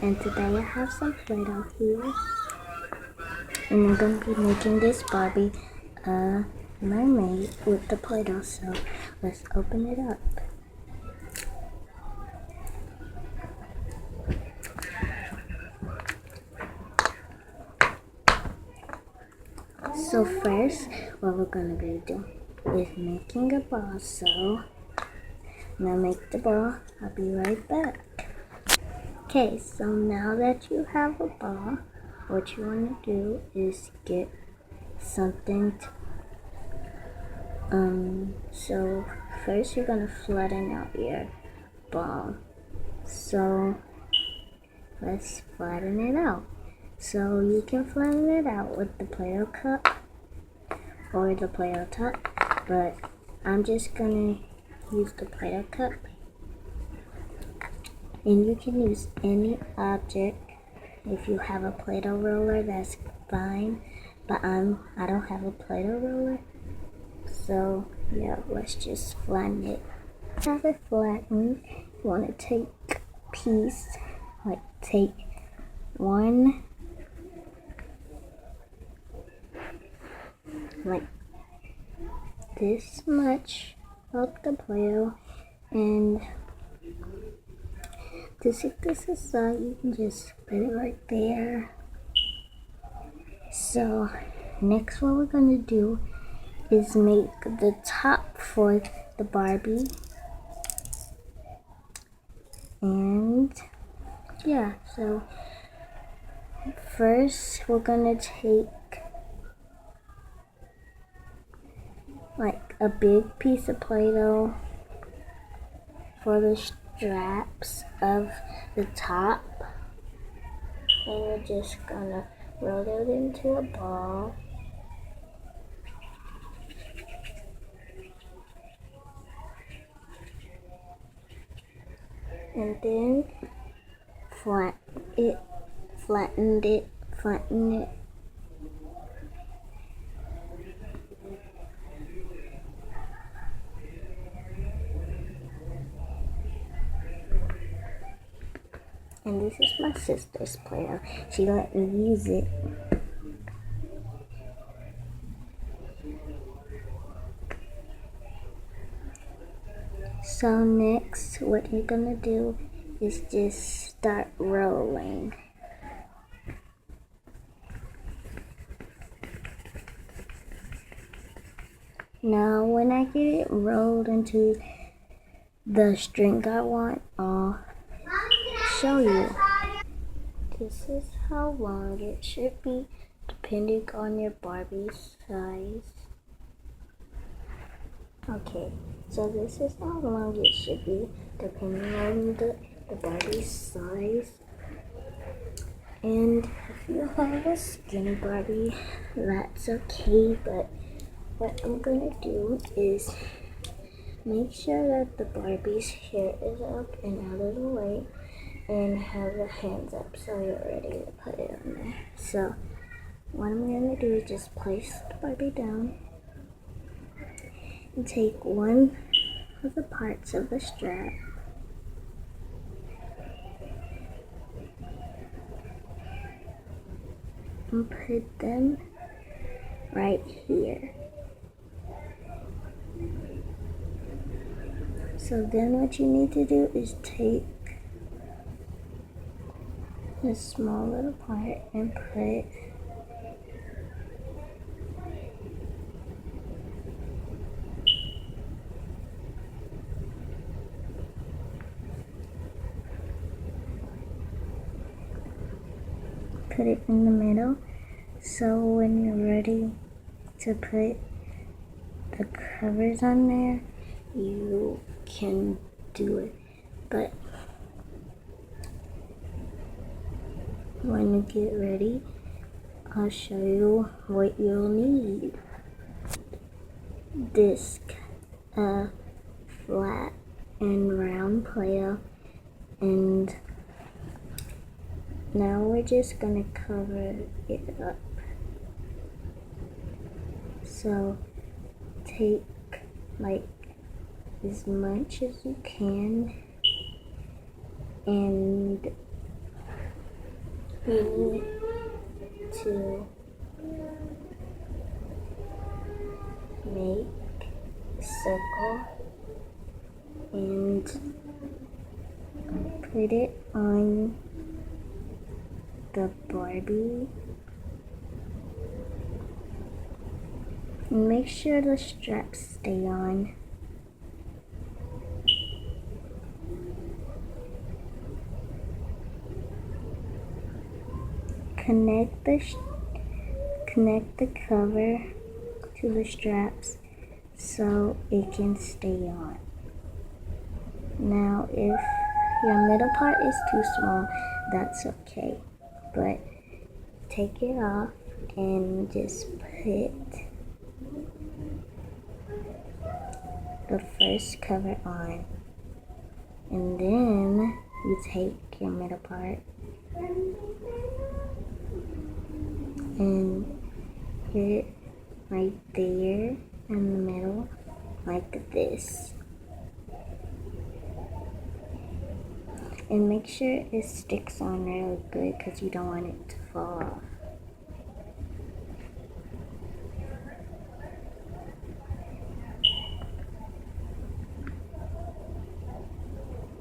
and today I have some Play-Doh here, and I'm going to be making this Barbie a mermaid with the Play-Doh, so let's open it up. So first, what we're going to do is making a ball, so I'm going to make the ball. I'll be right back. Okay, so now that you have a ball, what you want to do is get something so first you're gonna flatten out your ball. So let's flatten it out. So you can flatten it out with the Play-Doh cup or the Play-Doh top, but I'm just gonna use the Play-Doh cup. And you can use any object. If you have a Play-Doh roller, that's fine, but I don't have a Play-Doh roller. So yeah, let's just flatten it. Have it flattened. You want to take a piece, like take one, like this much of the Play-Doh, and to set this aside, you can just put it right there. So next, what we're gonna do is make the top for the Barbie. And yeah, so first we're gonna take like a big piece of Play-Doh for the straps of the top, and we're just gonna roll it into a ball. And then flatten it. And this is my sister's Play-Doh. She let me use it. So next, what you're gonna do is just start rolling. Now, when I get it rolled into the string I want, I'll show you. This is how long it should be, depending on your Barbie's size. Okay, so this is how long it should be, depending on the Barbie's size. And if you have a skinny Barbie, that's okay, but what I'm gonna do is make sure that the Barbie's hair is up and out of the way, and have the hands up so you're ready to put it on there. So what I'm gonna do is just place the Barbie down and take one of the parts of the strap and put them right here. So then what you need to do is take this small little part and put it in the middle. So when you're ready to put the covers on there, you can do it. But when you get ready, I'll show you what you'll need. Disc, a flat and round Play-Doh, and now we're just gonna cover it up. So take like as much as you can and you need to make a circle and put it on the Barbie. And make sure the straps stay on. Connect the cover to the straps so it can stay on. Now if your middle part is too small, that's okay, but take it off and just put the first cover on, and then you take your middle part and put it right there in the middle like this, and make sure it sticks on really good because you don't want it to fall off.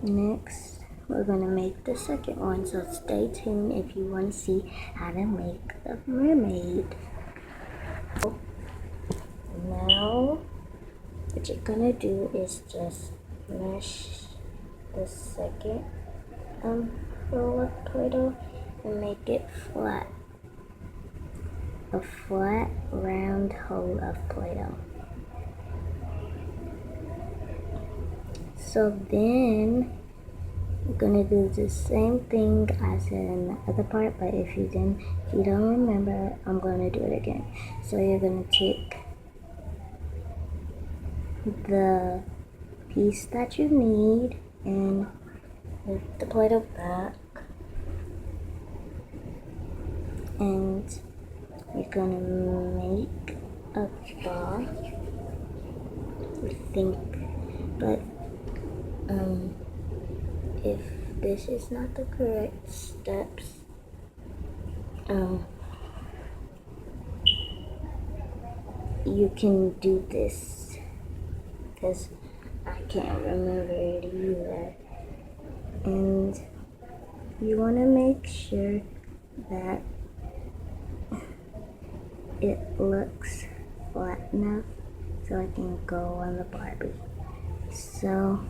Next, we're going to make the second one, so stay tuned if you want to see how to make the mermaid. Now, what you're going to do is just mesh the second roll of Play-Doh and make it flat. A flat, round hole of Play-Doh. So then, you're gonna do the same thing I said in the other part, but if you don't remember, I'm gonna do it again. So you're gonna take the piece that you need and put the Play-Doh back, and you're gonna make a ball, I think, but if this is not the correct steps, you can do this, because I can't remember it either. And you want to make sure that it looks flat enough so it can go on the Barbie. So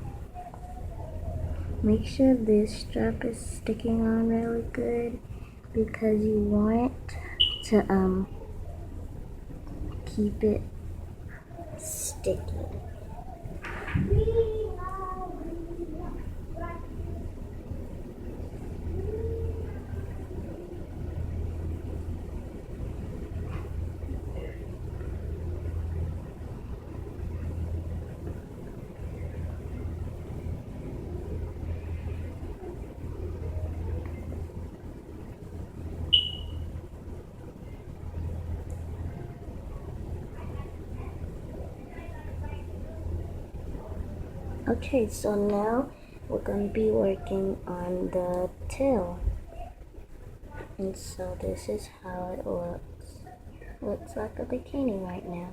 make sure this strap is sticking on really good because you want to keep it sticky. Okay, so now we're going to be working on the tail. And so this is how it looks. Looks like a bikini right now.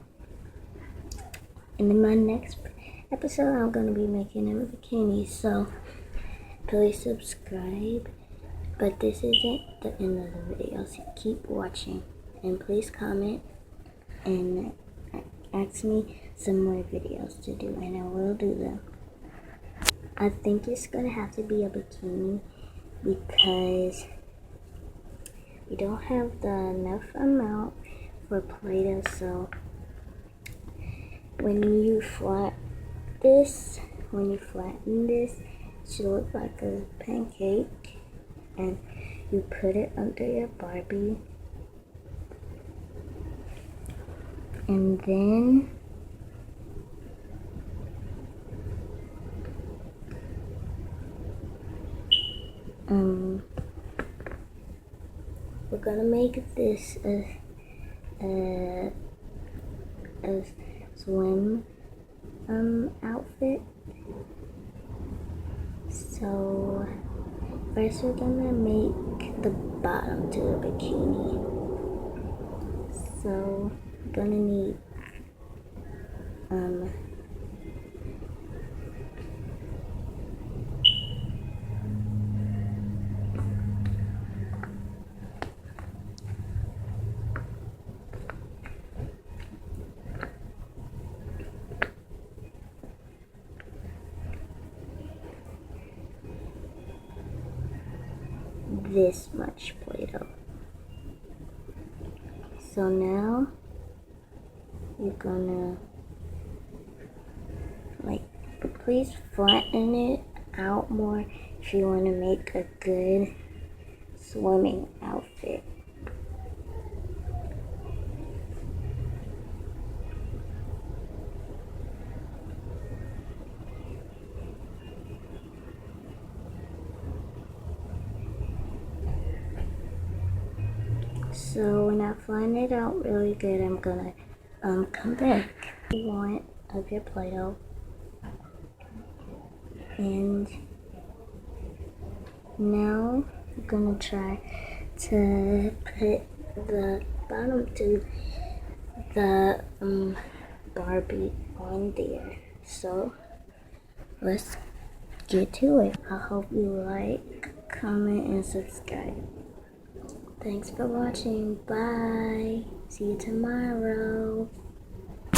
And in my next episode, I'm going to be making a bikini. So please subscribe. But this isn't the end of the video, so keep watching. And please comment and ask me some more videos to do, and I will do them. I think it's gonna have to be a bikini because we don't have enough amount for Play-Doh. So when you flatten this, it should look like a pancake, and you put it under your Barbie, and then we're gonna make this a swim outfit. So first we're gonna make the bottom to the bikini. So I'm gonna need this much Play-Doh. So now you're gonna please flatten it out more if you want to make a good swimming outfit. So when I flatten it out really good, I'm gonna come back. You want of your Play-Doh, and now I'm gonna try to put the bottom to the Barbie on there. So let's get to it. I hope you like, comment, and subscribe. Thanks for watching. Bye. See you tomorrow.